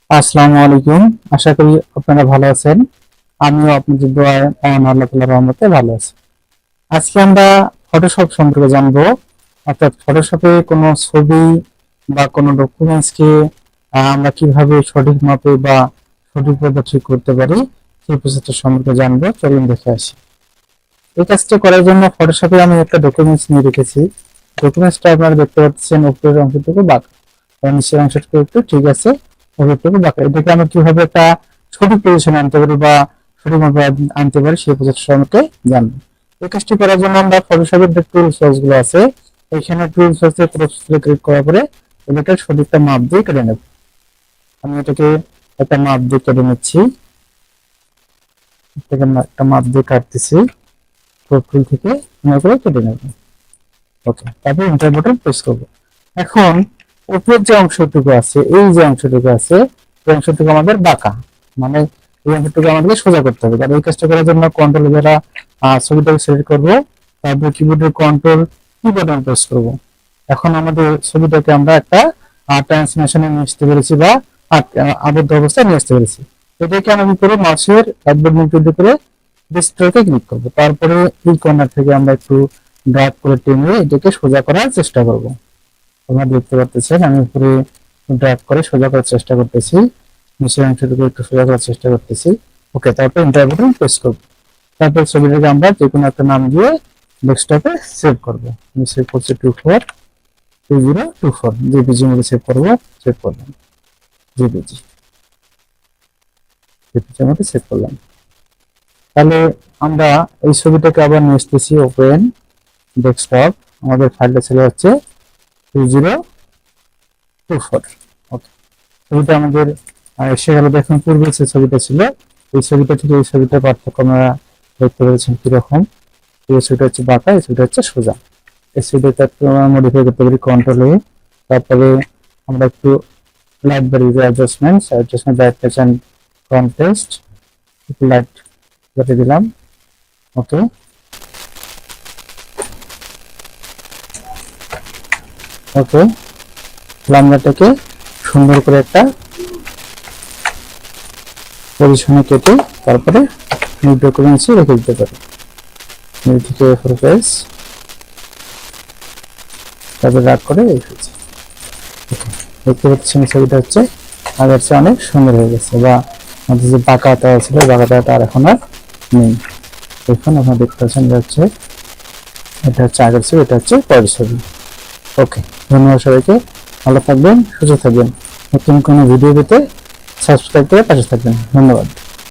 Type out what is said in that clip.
আসসালামু আলাইকুম। আশা করি আপনারা ভালো আছেন। আমিও আপনাদের দোয়ায় আল্লাহ তাআলার রহমতে ভালো আছি। আজকে আমরা ফটোশপ সম্পর্কে জানবো। অর্থাৎ ফটোশপে কোনো ছবি বা কোনো ডকুমেন্টসকে আমরা কিভাবে সঠিক মাপে বা সঠিকভাবে ঠিক করতে পারি সেই প্রসেসটা সম্পর্কে জানবো। চলুন দেখে আসি। এই কাজটা করার জন্য ফটোশপে আমি একটা ডকুমেন্টস নিয়ে রেখেছি। ডকুমেন্টসটা আপনারা দেখতে পাচ্ছেন উপরের অংশটুকু বাঁকা, নিচের অংশটুকু একটু ঠিক আছে, উপরটুকু বাঁকা। এটাকে আমরা কিভাবে একটা সঠিক পজিশনে আনতে পারি বা সঠিকভাবে আনতে পারি সেই প্রসেসটা সম্পর্কে জানবো। এই কাজটি করার জন্য আমরা ফটোশপের যে টুল সোর্স গুলো আছে, এখানে টুল সোর্সে ক্লিক করার পরে এটাকে সঠিকটা মাপ দিয়ে কেটে নেব। আমি এটাকে একটা মাপ দিয়ে কেটে নিচ্ছি। একটা মাপ দিয়ে কাটতেছি, টুল থেকে কেটে নেব। ওকে, তারপর এন্টার বাটন প্রেস করব। এখন উপরের যে অংশটুকু আছে, এই যে অংশটুকু আছে, এই অংশটুকু আমাদের বাঁকা, মানে এই অংশটুকু আমাদের সোজা করতে হবে। আর এই কাজটা করার জন্য কন্ট্রোল দ্বারা ছবিটাকে সিলেক্ট করব, তারপর কিবোর্ডের কন্ট্রোল কি বাটন প্রেস করব। এখন আমাদের ছবিটাকে আমরা একটা ট্রান্সলেশনে নিয়ে আসতে পেরেছি বা আবদ্ধ অবস্থায় নিয়ে আসতে পেরেছি। এটাকে আমি করে মাউসের একবার মুখ করে ডিসপ্লেতে ক্লিক করব। তারপরে এই কর্নার থেকে আমরা একটু ড্র্যাগ করে টেনে এটাকে সোজা করার চেষ্টা করব। তোমরা দেখতে পাচ্ছেন আমি উপরে ড্র্যাগ করে সোজা করার চেষ্টা করতেছি, নিচের অংশটুকু একটু সোজা করার চেষ্টা করতেছি। ওকে, তারপর এন্টার বাটন প্রেস করব। তারপর ছবিটাকে আমরা যে কোনো একটা নাম দিয়ে ডেস্কটপে সেভ করব। আমি সেভ করছি 2024 জেপিজি মধ্যে সেভ করব। সেভ করলাম, জেপিজি মধ্যে সেভ করলাম। তাহলে আমরা এই ছবিটাকে আবার নিয়ে আসতেছি ওপেন ডেস্কটপ। আমাদের ফাইলটা ছিল হচ্ছে 2024। ওকে, ছবিটা আমাদের এসে গেল। দেখুন পূর্বে যে ছবিটা ছিল, এই ছবিটা থেকে এই ছবিটা পার্থক্য আমরা দেখতে পেরেছেন কিরকম। এই ছবিটা হচ্ছে বাঁকা, এই ছবিটা হচ্ছে সোজা। এই ছবিটা একটু মডিফাই করতে পারি কন্ট্রোল এ। তারপরে আমরা একটু লাইট বাড়িয়ে অ্যাডজাস্টমেন্ট ব্রাইটনেস এন্ড কন্ট্রাস্ট একটু লাইট বাড়িয়ে দিলাম। ওকে, ওকে, লামড়াটাকে সুন্দর করে একটা পজিশনে কেটে তারপরে নিউ ডকুমেন্টসে রেখে দিতে পারি। নিউ থেকে ফোরফেস তারপরে রাগ করে রেখেছি। দেখতে পাচ্ছেন ছবিটা হচ্ছে আগের চেয়ে অনেক সুন্দর হয়ে গেছে, বা আমাদের যে বাঁকাটা ছিল বাঁকাটা আর এখন আর নেই। দেখুন আপনারা দেখতে পাচ্ছেন হচ্ছে এটা হচ্ছে আগের ছবি, এটা হচ্ছে পরের ছবি। ওকে, ধন্যবাদ সবাইকে। ভালো থাকবেন, সুস্থ থাকবেন। নতুন কোনো ভিডিও পেতে সাবস্ক্রাইব করে পাশে থাকবেন। ধন্যবাদ।